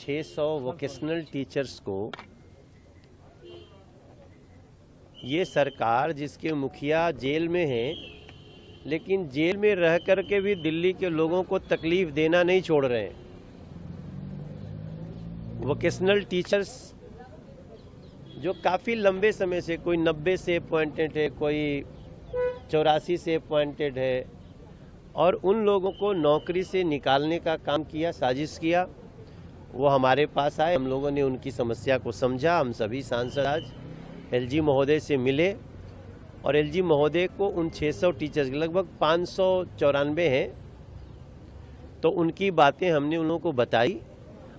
600 vocational teachers को ये सरकार, जिसके मुखिया जेल में हैं, लेकिन जेल में रह कर के भी दिल्ली के लोगों को तकलीफ देना नहीं छोड़ रहे हैं। वोकेशनल टीचर्स जो काफ़ी लंबे समय से, कोई 90 से अपॉइंटेड है, कोई 84 से अपॉइंटेड है, और उन लोगों को नौकरी से निकालने का काम किया, साजिश किया। वो हमारे पास आए, हम लोगों ने उनकी समस्या को समझा। हम सभी सांसद आज एलजी महोदय से मिले और एलजी महोदय को उन 600 टीचर्स, लगभग 594 हैं, तो उनकी बातें हमने उन लोगों को बताई।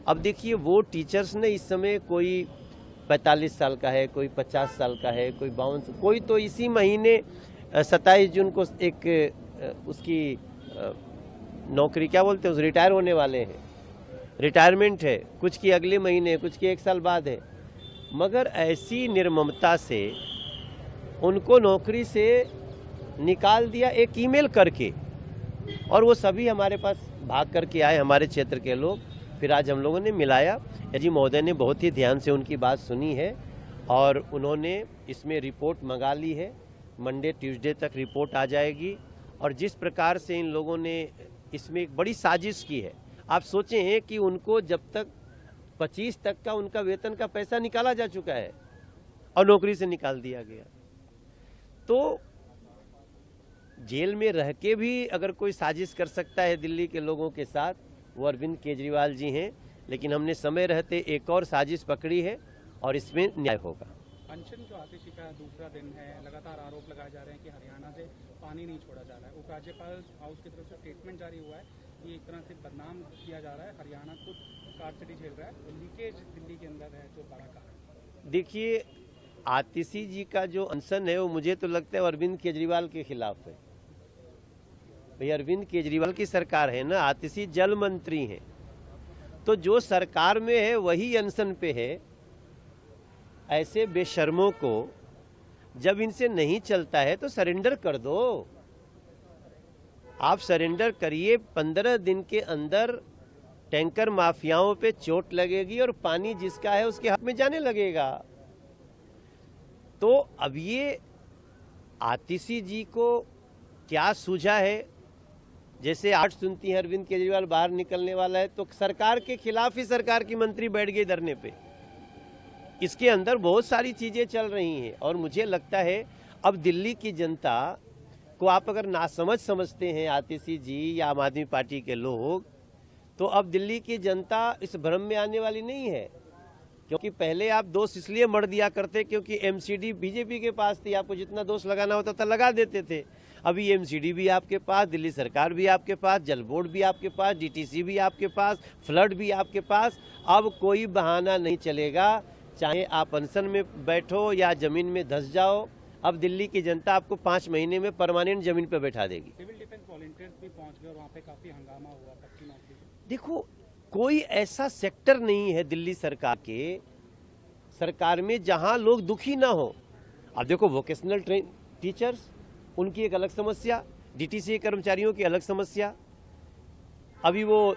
अब देखिए, वो टीचर्स ने इस समय कोई 45 साल का है, कोई 50 साल का है, कोई 52, कोई तो इसी महीने 27 जून को एक उसकी नौकरी, क्या बोलते हैं, उस रिटायर होने वाले हैं, रिटायरमेंट है, कुछ की अगले महीने, कुछ की 1 साल बाद है। मगर ऐसी निर्ममता से उनको नौकरी से निकाल दिया एक ईमेल करके, और वो सभी हमारे पास भाग करके आए, हमारे क्षेत्र के लोग। फिर आज हम लोगों ने मिलाया। एलजी महोदय ने बहुत ही ध्यान से उनकी बात सुनी है और उन्होंने इसमें रिपोर्ट मंगा ली है। मंडे ट्यूसडे तक रिपोर्ट आ जाएगी। और जिस प्रकार से इन लोगों ने इसमें एक बड़ी साजिश की है, आप सोचें हैं कि उनको जब तक 25 तक का उनका वेतन का पैसा निकाला जा चुका है और नौकरी से निकाल दिया गया। तो जेल में रह के भी अगर कोई साजिश कर सकता है दिल्ली के लोगों के साथ, वो अरविंद केजरीवाल जी हैं। लेकिन हमने समय रहते एक और साजिश पकड़ी है और इसमें न्याय होगा। अनशन जो आतिशी का दूसरा दिन है, लगातार आरोप लगाए जा रहे हैं कि हरियाणा से पानी नहीं छोड़ा जा रहा है। उपराज्यपाल हाउस की तरफ से स्टेटमेंट जारी हुआ है कि एक तरह से बदनाम किया जा रहा है, हरियाणा खुद कारसिटी झेल रहा है, लीकेज दिल्ली के अंदर है जो बड़ा कारण। देखिए, आतिशी जी का जो अनशन है वो मुझे तो लगता है अरविंद केजरीवाल के खिलाफ है। भाई, अरविंद केजरीवाल की सरकार है ना, आतिशी जल मंत्री हैं, तो जो सरकार में है वही अनशन पे है। ऐसे बेशर्मों को जब इनसे नहीं चलता है तो सरेंडर कर दो। आप सरेंडर करिए, 15 दिन के अंदर टैंकर माफियाओं पे चोट लगेगी और पानी जिसका है उसके हाथ में जाने लगेगा। तो अब ये आतिशी जी को क्या सूझा है, जैसे आज सुनती है अरविंद केजरीवाल बाहर निकलने वाला है, तो सरकार के खिलाफ ही सरकार की मंत्री बैठ गई धरने पे। इसके अंदर बहुत सारी चीजें चल रही हैं और मुझे लगता है अब दिल्ली की जनता को आप अगर नासमझ समझते हैं आतिशी जी या आम आदमी पार्टी के लोग, तो अब दिल्ली की जनता इस भ्रम में आने वाली नहीं है। क्योंकि पहले आप दोष इसलिए मर दिया करते क्योंकि एमसीडी बीजेपी के पास थी, आपको जितना दोष लगाना होता था लगा देते थे। अभी एमसीडी भी आपके पास, दिल्ली सरकार भी आपके पास, जल बोर्ड भी आपके पास, डीटीसी भी आपके पास, फ्लड भी आपके पास। अब कोई बहाना नहीं चलेगा, चाहे आप अनशन में बैठो या जमीन में धंस जाओ। अब दिल्ली की जनता आपको 5 महीने में परमानेंट जमीन पर बैठा देगी। सिविल डिफेंस वॉलंटियर्स भी पहुंच गए और वहाँ पे काफी हंगामा हुआ कच्ची नौकरी। देखो, कोई ऐसा सेक्टर नहीं है दिल्ली सरकार में जहां लोग दुखी ना हो। अब देखो, वोकेशनल टीचर्स, उनकी एक अलग समस्या, डीटीसी कर्मचारियों की अलग समस्या, अभी वो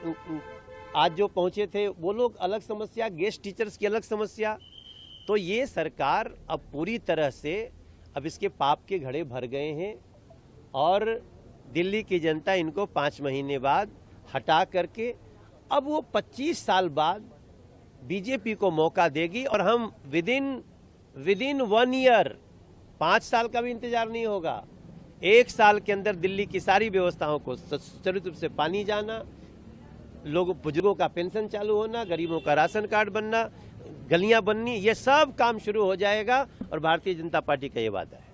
आज जो पहुंचे थे वो लोग अलग समस्या, गेस्ट टीचर्स की अलग समस्या। तो ये सरकार अब पूरी तरह से अब इसके पाप के घड़े भर गए हैं और दिल्ली की जनता इनको 5 महीने बाद हटा करके अब वो 25 साल बाद बीजेपी को मौका देगी और हम विदिन 1 ईयर, 5 साल का भी इंतजार नहीं होगा, 1 साल के अंदर दिल्ली की सारी व्यवस्थाओं को सुचारू रूप से पानी जाना, लोगों बुजुर्गों का पेंशन चालू होना, गरीबों का राशन कार्ड बनना, गलियां बननी, ये सब काम शुरू हो जाएगा और भारतीय जनता पार्टी का ये वादा है।